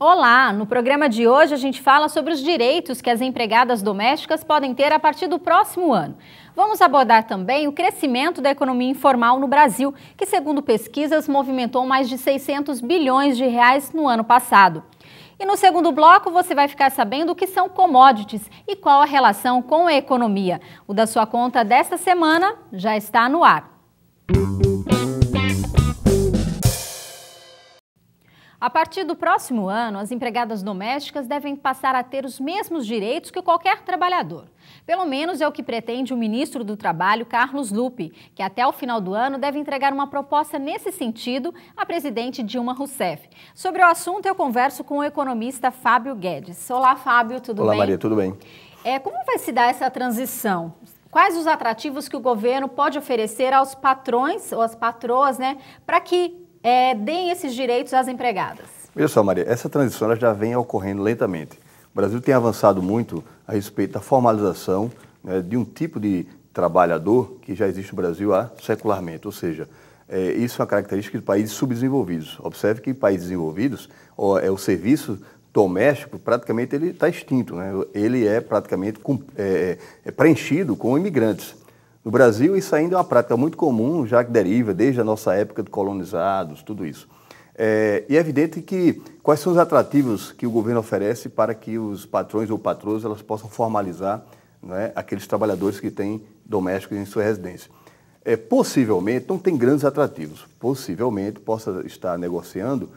Olá! No programa de hoje a gente fala sobre os direitos que as empregadas domésticas podem ter a partir do próximo ano. Vamos abordar também o crescimento da economia informal no Brasil, que segundo pesquisas movimentou mais de 600 bilhões de reais no ano passado. E no segundo bloco você vai ficar sabendo o que são commodities e qual a relação com a economia. O da sua conta desta semana já está no ar. A partir do próximo ano, as empregadas domésticas devem passar a ter os mesmos direitos que qualquer trabalhador. Pelo menos é o que pretende o ministro do Trabalho, Carlos Lupe, que até o final do ano deve entregar uma proposta nesse sentido à presidente Dilma Rousseff. Sobre o assunto, eu converso com o economista Fábio Guedes. Olá, Fábio, tudo bem? Olá, Maria, tudo bem? Como vai se dar essa transição? Quais os atrativos que o governo pode oferecer aos patrões ou às patroas, para que deem esses direitos às empregadas? Veja só, Maria, essa transição ela já vem ocorrendo lentamente. O Brasil tem avançado muito a respeito da formalização de um tipo de trabalhador que já existe no Brasil há secularmente, ou seja, isso é uma característica de países subdesenvolvidos. Observe que em países desenvolvidos, o serviço doméstico praticamente ele está extinto, ele é praticamente preenchido com imigrantes. No Brasil, isso ainda é uma prática muito comum, já que deriva desde a nossa época de colonizados, tudo isso. E é evidente que quais são os atrativos que o governo oferece para que os patrões ou patroas elas possam formalizar aqueles trabalhadores que têm domésticos em sua residência. Possivelmente, não tem grandes atrativos, possivelmente possa estar negociando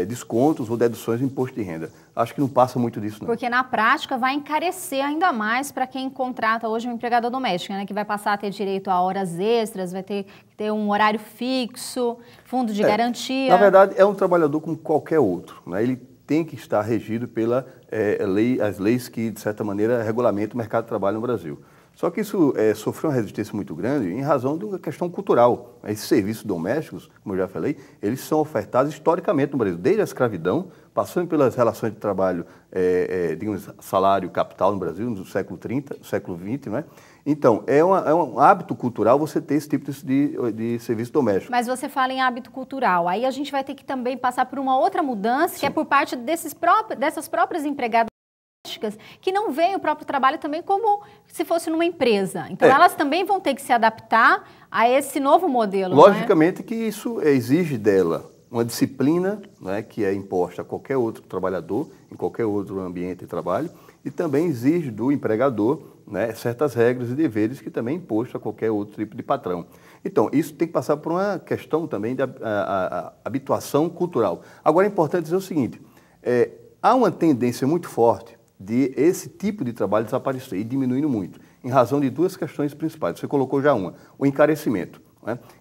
descontos ou deduções de imposto de renda. Acho que não passa muito disso, não. Porque na prática vai encarecer ainda mais para quem contrata hoje uma empregada doméstica, que vai passar a ter direito a horas extras, vai ter que ter um horário fixo, fundo de garantia. Na verdade, é um trabalhador como qualquer outro, Ele tem que estar regido pela as leis que, de certa maneira, regulamentam o mercado de trabalho no Brasil. Só que isso sofreu uma resistência muito grande em razão de uma questão cultural. Esses serviços domésticos, como eu já falei, eles são ofertados historicamente no Brasil, desde a escravidão, passando pelas relações de trabalho, digamos, salário e capital no Brasil, no século 30, século 20, Então, é um hábito cultural você ter esse tipo de serviço doméstico. Mas você fala em hábito cultural, aí a gente vai ter que também passar por uma outra mudança, que é por parte dessas próprias empregadas que não veem o próprio trabalho também como se fosse numa empresa. Então, elas também vão ter que se adaptar a esse novo modelo. Logicamente que isso exige dela uma disciplina que é imposta a qualquer outro trabalhador, em qualquer outro ambiente de trabalho, e também exige do empregador certas regras e deveres que também é imposto a qualquer outro tipo de patrão. Então, isso tem que passar por uma questão também de habituação cultural. Agora, é importante dizer o seguinte, há uma tendência muito forte de esse tipo de trabalho desaparecer e diminuindo muito, em razão de duas questões principais. Você colocou já uma, o encarecimento.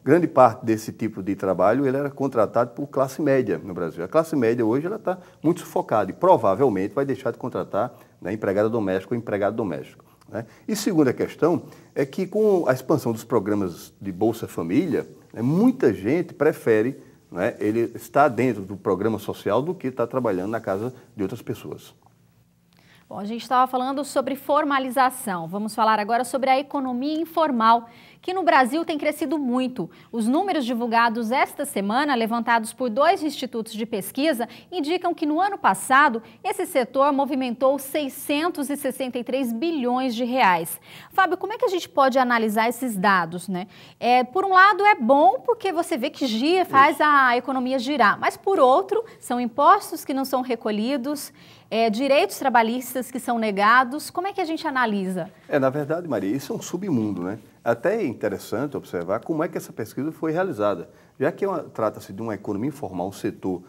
Grande parte desse tipo de trabalho ele era contratado por classe média no Brasil. A classe média hoje ela está muito sufocada e provavelmente vai deixar de contratar empregada doméstica ou empregado doméstico. E segunda questão é que com a expansão dos programas de Bolsa Família, muita gente prefere ele estar dentro do programa social do que estar trabalhando na casa de outras pessoas. Bom, a gente estava falando sobre formalização. Vamos falar agora sobre a economia informal, que no Brasil tem crescido muito. Os números divulgados esta semana, levantados por 2 institutos de pesquisa, indicam que no ano passado esse setor movimentou 663 bilhões de reais. Fábio, como é que a gente pode analisar esses dados, Por um lado é bom porque você vê que gira, faz a economia girar, mas por outro são impostos que não são recolhidos, direitos trabalhistas que são negados. Como é que a gente analisa? Na verdade, Maria, isso é um submundo, Até é interessante observar como é que essa pesquisa foi realizada. Já que trata-se de uma economia informal, um setor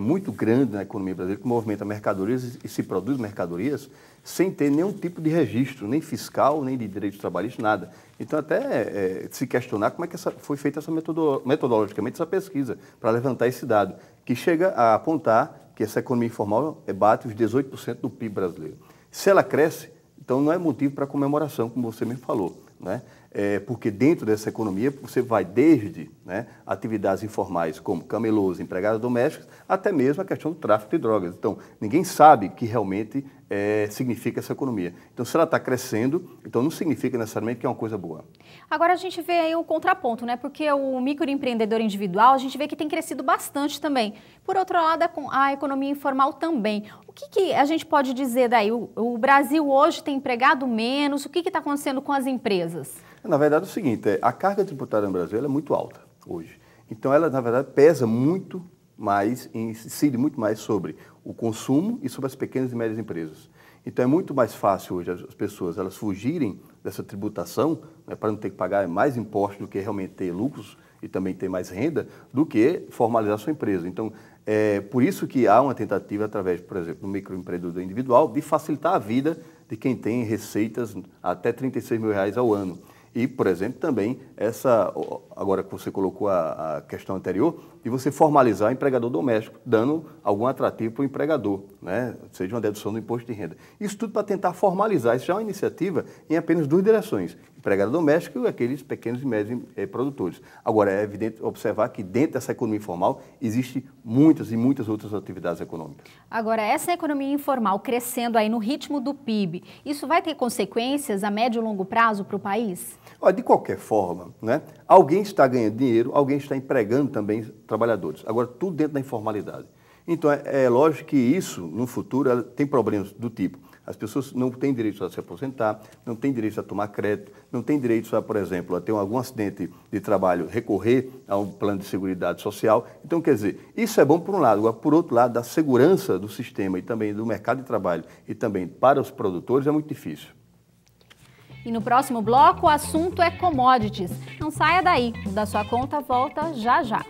muito grande na economia brasileira, que movimenta mercadorias e se produz mercadorias sem ter nenhum tipo de registro, nem fiscal, nem de direitos trabalhistas, nada. Então, até se questionar como é que foi feita metodologicamente essa pesquisa, para levantar esse dado, que chega a apontar que essa economia informal bate os 18% do PIB brasileiro. Se ela cresce, então não é motivo para comemoração, como você mesmo falou, porque dentro dessa economia você vai desde atividades informais como camelôs, empregadas domésticas, até mesmo a questão do tráfico de drogas. Então, ninguém sabe que realmente significa essa economia. Então, se ela está crescendo, então não significa necessariamente que é uma coisa boa. Agora a gente vê aí o contraponto, né? Porque o microempreendedor individual, a gente vê que tem crescido bastante também. Por outro lado, a economia informal também. O que a gente pode dizer daí? O Brasil hoje tem empregado menos? O que está acontecendo com as empresas? Na verdade, é o seguinte, a carga tributária no Brasil ela é muito alta hoje. Então, ela, na verdade, pesa muito mais, incide muito mais sobre o consumo e sobre as pequenas e médias empresas. Então, é muito mais fácil hoje as pessoas elas fugirem dessa tributação, né, para não ter que pagar mais impostos do que realmente ter lucros e também ter mais renda, do que formalizar sua empresa. Então, é por isso que há uma tentativa, através, por exemplo, do microempreendedor individual, de facilitar a vida de quem tem receitas até R$36 mil ao ano. E, por exemplo, também agora que você colocou a questão anterior, de você formalizar o empregador doméstico, dando algum atrativo para o empregador, né? Seja uma dedução do imposto de renda. Isso tudo para tentar formalizar. Isso já é uma iniciativa em apenas duas direções, empregado doméstico e aqueles pequenos e médios produtores. Agora, é evidente observar que dentro dessa economia informal existem muitas e muitas outras atividades econômicas. Agora, essa economia informal crescendo aí no ritmo do PIB, isso vai ter consequências a médio e longo prazo para o país? Olha, de qualquer forma, né, alguém está ganhando dinheiro, alguém está empregando também trabalhadores. Agora, tudo dentro da informalidade. Então, é lógico que isso, no futuro, tem problemas do tipo: as pessoas não têm direito a se aposentar, não têm direito a tomar crédito, não têm direito a, por exemplo, a ter algum acidente de trabalho, recorrer a um plano de seguridade social. Então, quer dizer, isso é bom por um lado. Agora, por outro lado, a segurança do sistema e também do mercado de trabalho e também para os produtores é muito difícil. E no próximo bloco, o assunto é commodities. Não saia daí, o Da Sua Conta volta já já.